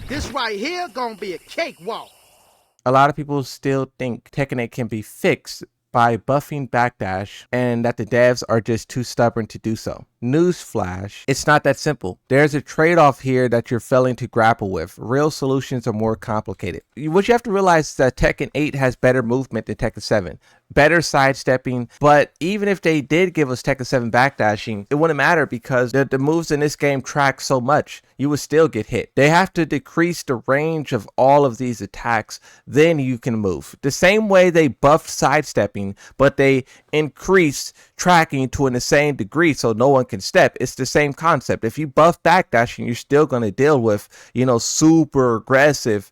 This right here gonna be a cakewalk. A lot of people still think Tekken 8 can be fixed by buffing backdash and that the devs are just too stubborn to do so. Newsflash, it's not that simple. There's a trade-off here that you're failing to grapple with. Real solutions are more complicated. What you have to realize is that Tekken 8 has better movement than Tekken 7, better sidestepping, but even if they did give us Tekken 7 backdashing, it wouldn't matter because the moves in this game track so much, you would still get hit. They have to decrease the range of all of these attacks, then you can move. The same way they buffed sidestepping, but they increased tracking to an insane degree so no one can step. It's the same concept. If you buff backdashing, you're still going to deal with, super aggressive,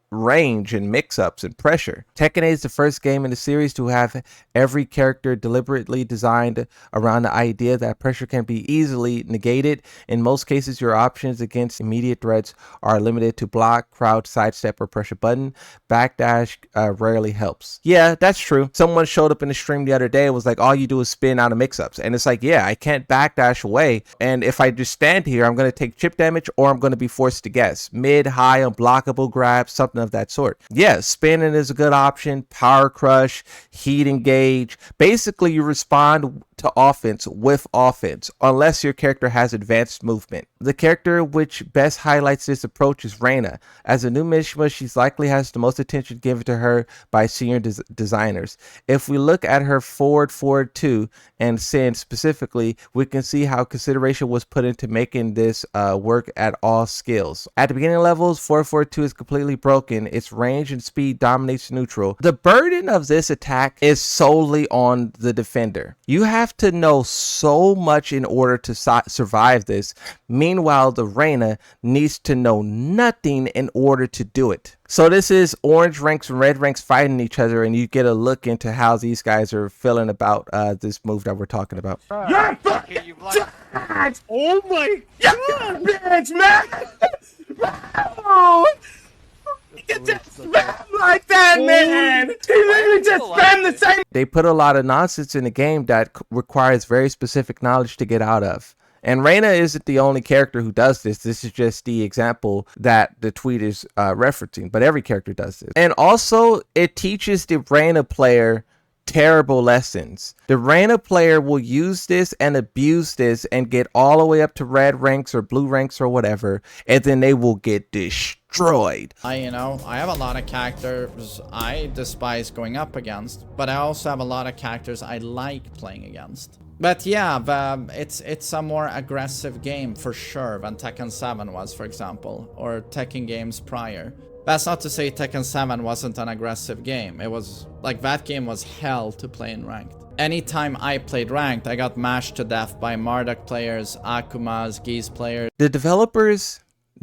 range and mix-ups and pressure. Tekken 8 is the first game in the series to have every character deliberately designed around the idea that pressure can be easily negated. In most cases, your options against immediate threats are limited to block, crouch, sidestep, or pressure button. Backdash rarely helps. Yeah, that's true. Someone showed up in the stream the other day and was like, all you do is spin out of mix-ups. And it's like, yeah, I can't backdash away. And if I just stand here, I'm going to take chip damage or I'm going to be forced to guess. Mid, high, unblockable grab, something of that sort. Yeah, spinning is a good option. Power crush, heat engage. Basically, you respond to offense with offense unless your character has advanced movement. The character which best highlights this approach is Reina. As a new Mishima, she likely has the most attention given to her by senior designers. If we look at her forward 2 and Sin specifically, we can see how consideration was put into making this work at all skills. At the beginning levels, 442 is completely broken. Its range and speed dominates neutral. The burden of this attack is solely on the defender. You have to know so much in order to survive this. Meanwhile, the Reina needs to know nothing in order to do it. So this is orange ranks and red ranks fighting each other, and you get a look into how these guys are feeling about this move that we're talking about. You're fucking trash! Oh my god, bitch, man! Oh! You just spam like that, man! He literally just spammed the same. They put a lot of nonsense in the game that requires very specific knowledge to get out of. And Reina isn't the only character who does this. This is just the example that the tweet is referencing. But every character does this. And also, it teaches the Reina player terrible lessons. The Reina player will use this and abuse this and get all the way up to red ranks or blue ranks or whatever. And then they will get destroyed. I have a lot of characters I despise going up against. But I also have a lot of characters I like playing against. But yeah, it's a more aggressive game for sure than Tekken 7 was, for example, or Tekken games prior. That's not to say Tekken 7 wasn't an aggressive game. It was, like, that game was hell to play in ranked. Anytime I played ranked, I got mashed to death by Marduk players, Akumas, Geese players. The developers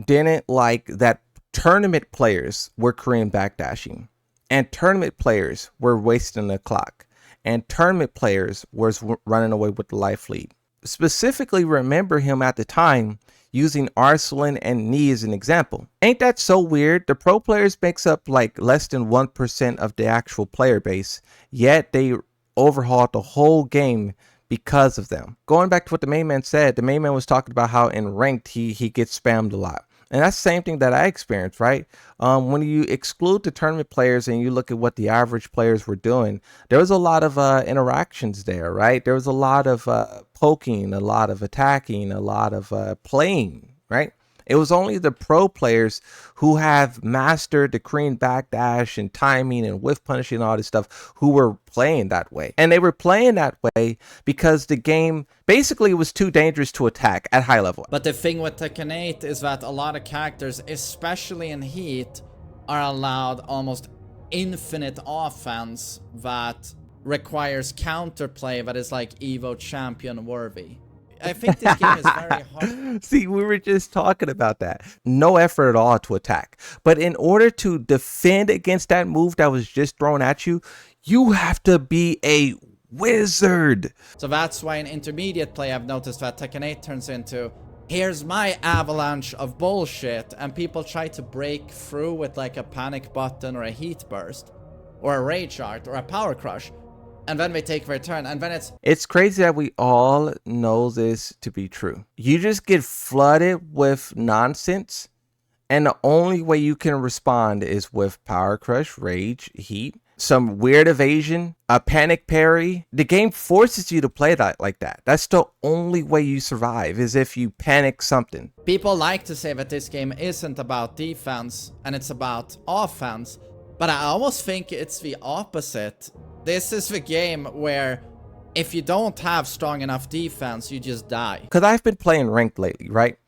didn't like that tournament players were Korean backdashing, and tournament players were wasting the clock. And tournament players was running away with the life lead. Specifically, remember him at the time using Arslan and Knee as an example. Ain't that so weird? The pro players makes up like less than 1% of the actual player base, yet they overhauled the whole game because of them. Going back to what the main man said, the main man was talking about how in ranked he gets spammed a lot. And that's the same thing that I experienced, right? When you exclude the tournament players and you look at what the average players were doing, there was a lot of interactions there, right? There was a lot of poking, a lot of attacking, a lot of playing, right? It was only the pro players who have mastered the Korean backdash and timing and whiff punishing and all this stuff who were playing that way. And they were playing that way because the game basically was too dangerous to attack at high level. But the thing with Tekken 8 is that a lot of characters, especially in Heat, are allowed almost infinite offense that requires counterplay that is like Evo champion worthy. I think this game is very hard. See, we were just talking about that. No effort at all to attack. But in order to defend against that move that was just thrown at you, you have to be a wizard. So that's why in intermediate play, I've noticed that Tekken 8 turns into, here's my avalanche of bullshit, and people try to break through with like a panic button or a heat burst, or a rage art, or a power crush. And then they take their turn, and then it's crazy that we all know this to be true. You just get flooded with nonsense, And the only way you can respond is with Power Crush, Rage, Heat, some weird evasion, a panic parry. The game forces you to play that like that. That's the only way you survive, is if you panic something. People like to say that this game isn't about defense and it's about offense, but I almost think it's the opposite. This is the game where if you don't have strong enough defense, you just die. Because I've been playing ranked lately, right?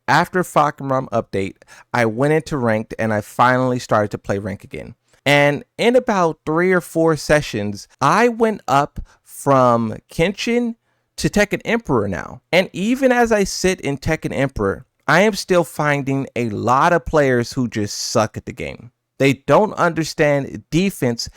After Rum update, I went into ranked and I finally started to play rank again. And in about 3 or 4 sessions, I went up from Kenshin to Tekken Emperor now. And even as I sit in Tekken Emperor, I am still finding a lot of players who just suck at the game. They don't understand defense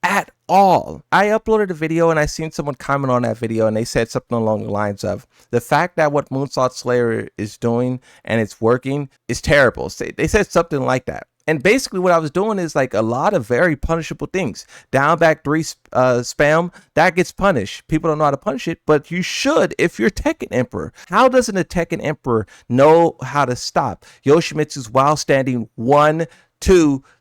at all. I uploaded a video and I seen someone comment on that video and they said something along the lines of, the fact that what Moonsault Slayer is doing and it's working is terrible. They said something like that. And basically what I was doing is like a lot of very punishable things. Down back 3 spam, that gets punished. People don't know how to punish it, but you should if you're Tekken Emperor. How doesn't a Tekken Emperor know how to stop Yoshimitsu's while standing 1-2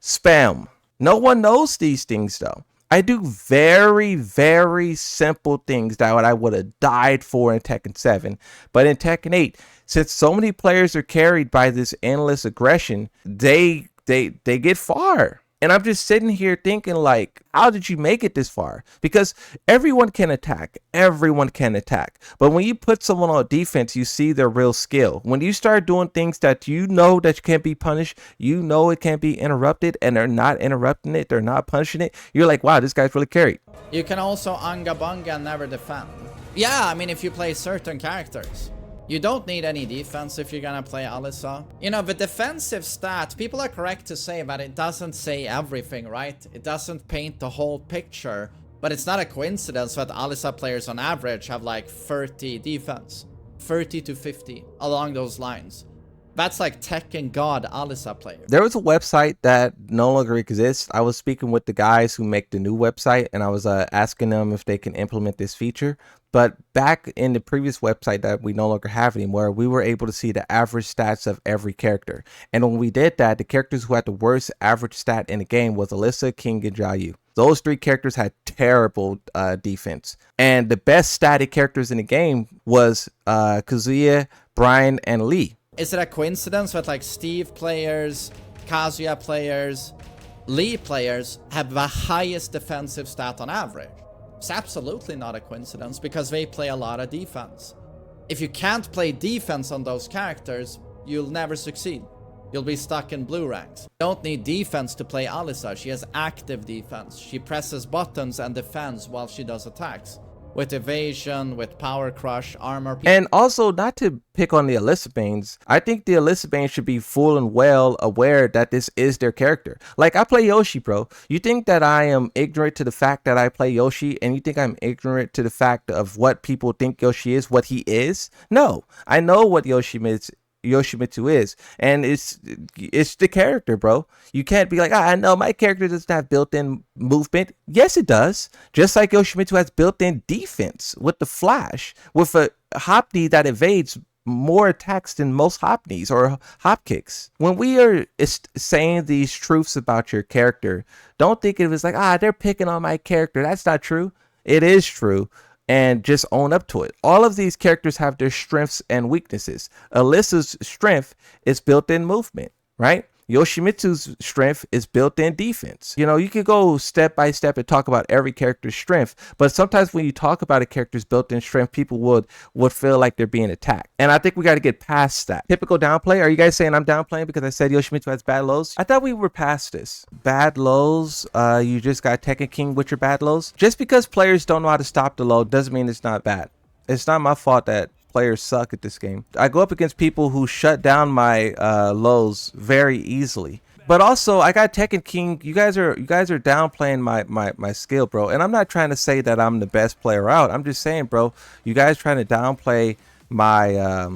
spam? No one knows these things though. I do very, very simple things that I would have died for in Tekken 7. But in Tekken 8, since so many players are carried by this endless aggression, they get far. And I'm just sitting here thinking like, how did you make it this far? Because everyone can attack. Everyone can attack. But when you put someone on defense, you see their real skill. When you start doing things that you know that you can't be punished, you know it can't be interrupted, and they're not interrupting it, they're not punishing it, you're like, wow, this guy's really carried. You can also anga bunga and never defend. Yeah, I mean, if you play certain characters. You don't need any defense if you're gonna play Alisa. You know, the defensive stat, people are correct to say that it doesn't say everything, right? It doesn't paint the whole picture. But it's not a coincidence that Alisa players on average have like 30 defense. 30 to 50, along those lines. That's like Tekken God Alisa players. There was a website that no longer exists. I was speaking with the guys who make the new website, and I was asking them if they can implement this feature. But back in the previous website that we no longer have anymore, we were able to see the average stats of every character. And when we did that, the characters who had the worst average stat in the game was Alyssa, King, and Jayu. Those 3 characters had terrible defense. And the best static characters in the game was Kazuya, Brian, and Lee. Is it a coincidence that like Steve players, Kazuya players, Lee players have the highest defensive stat on average? It's absolutely not a coincidence because they play a lot of defense. If you can't play defense on those characters, you'll never succeed. You'll be stuck in blue ranks. You don't need defense to play Alisa. She has active defense. She presses buttons and defends while she does attacks. With evasion, with power crush, armor. And also, not to pick on the Alyssa Banes, I think the Alyssa Banes should be full and well aware that this is their character. Like, I play Yoshi, bro. You think that I am ignorant to the fact that I play Yoshi, and you think I'm ignorant to the fact of what people think Yoshi is, what he is? No, I know what Yoshimitsu is, and it's the character, bro. You can't be like, I know my character doesn't have built-in movement. Yes, it does. Just like Yoshimitsu has built-in defense with the flash, with a hop knee that evades more attacks than most hop knees or hop kicks. When we are saying these truths about your character, don't think of it as like, they're picking on my character. That's not true. It is true. And just own up to it. All of these characters have their strengths and weaknesses. Alyssa's strength is built-in movement, right? Yoshimitsu's strength is built-in defense. You know, you could go step by step and talk about every character's strength, but sometimes when you talk about a character's built-in strength, people would feel like they're being attacked. And I think we got to get past that. Typical downplay. Are you guys saying I'm downplaying because I said Yoshimitsu has bad lows? I thought we were past this. Bad lows. You just got Tekken King with your bad lows. Just because players don't know how to stop the low doesn't mean it's not bad. It's not my fault that players suck at this game. I go up against people who shut down my lows very easily. But also, I got Tekken King. You guys are downplaying my skill, bro. And I'm not trying to say that I'm the best player out. I'm just saying, bro, you guys trying to downplay my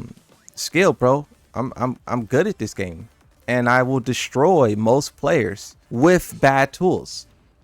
skill, bro. I'm good at this game, and I will destroy most players with bad tools.